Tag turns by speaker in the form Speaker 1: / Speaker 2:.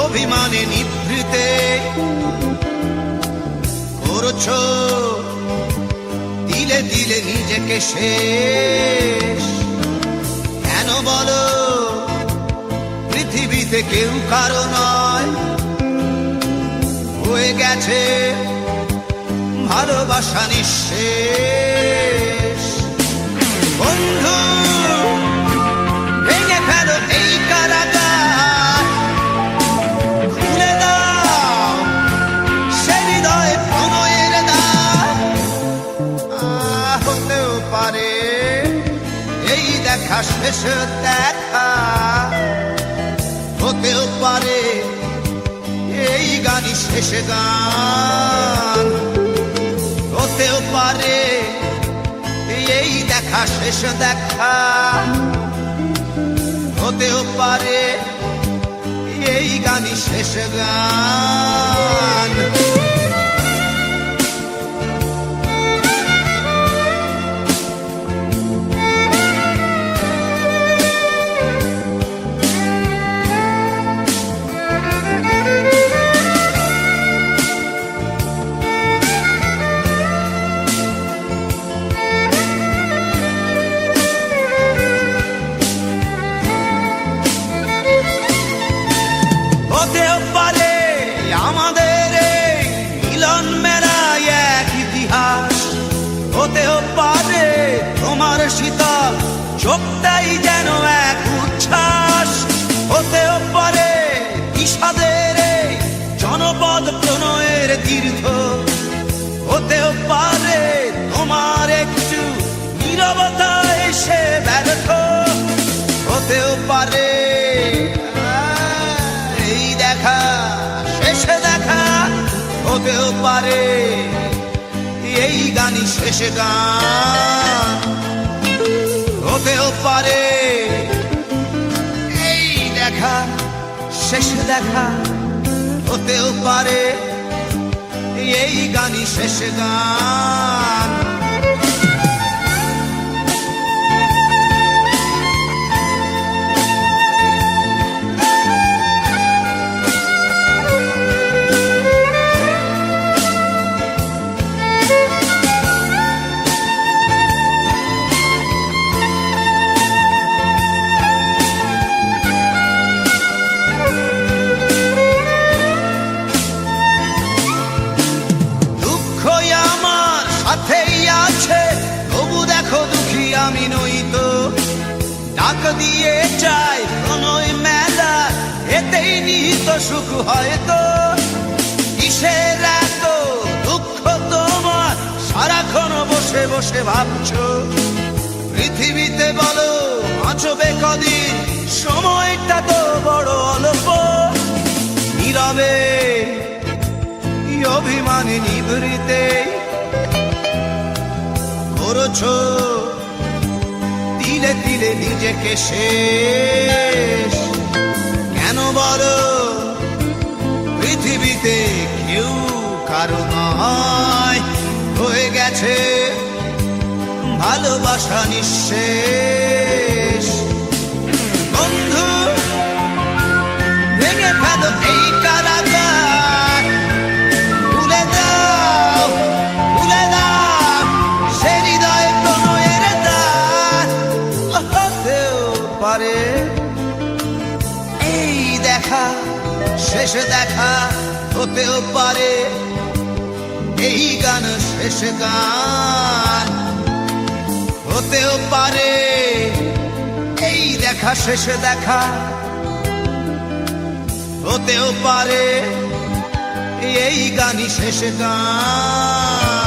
Speaker 1: অভিমানে নিভৃতে করছো দিলে দিলে নিজেকে শেষ। কেন বলো পৃথিবীতে কেউ কারো নয়, হয়ে গেছে ভালোবাসা নিঃশেষ। বন্ধু ভেঙে ফেলো এই কারাগার, খুলে দাও সে হৃদয়ে প্রণয়ের দ্বার। হতেও পারে এই দেখা শেষ দেখা, হতেও পারে এই গানই শেষ গান, হতেও পারে এই দেখা শেষ দেখা, হতেও পারে এই গানই শেষ গান। হতেও পারে আমাদের এই মিলন মেলায় এক ইতিহাস, হতেও পারে তোমার শীতল চোখটাই যেন এক উচ্ছ্বাস, হতেও পারে বিষাদের এই জনপদ প্রণয়ের তীর্থ, হতেও পারে তোমার একটু নীরবতা এসে ব্যর্থ, হতেও পারে শেষে দেখা, হতেও পারে এই গানই শেষ গান, হতেও পারে এই দেখা শেষ দেখা, হতেও পারে এই গানই শেষ গান। তবু দেখো দুঃখী আমি নই তো, ডাক দিয়ে চাই প্রণয় মেলা, এতেই নিহিত সুখ হয়তো। কিসের এত দুঃখ তোমার সারাক্ষণ বসে বসে ভাবছো, পৃথিবীতে বলো বাঁচবে কদিন, সময়টা তো বড় অল্প। নীরবে অভিমানে নিভৃতে করছো দিলে দিলে নিজেকে শেষ। কেন বলো পৃথিবীতে কেউ কারো নয়, হয়ে গেছে ভালোবাসা নিঃশেষ। বন্ধু ভেঙে ফেলো এই কারাগার, খুলে দাও খুলে দাও সে হৃদয়ে প্রণয়ের দ্বার। হতেও পারে এই দেখা শেষ দেখা, হতেও পারে এই গান শেষ গান, হতেও পারে এই দেখা শেষ দেখা, হতেও পারে এই গানই শেষ গান।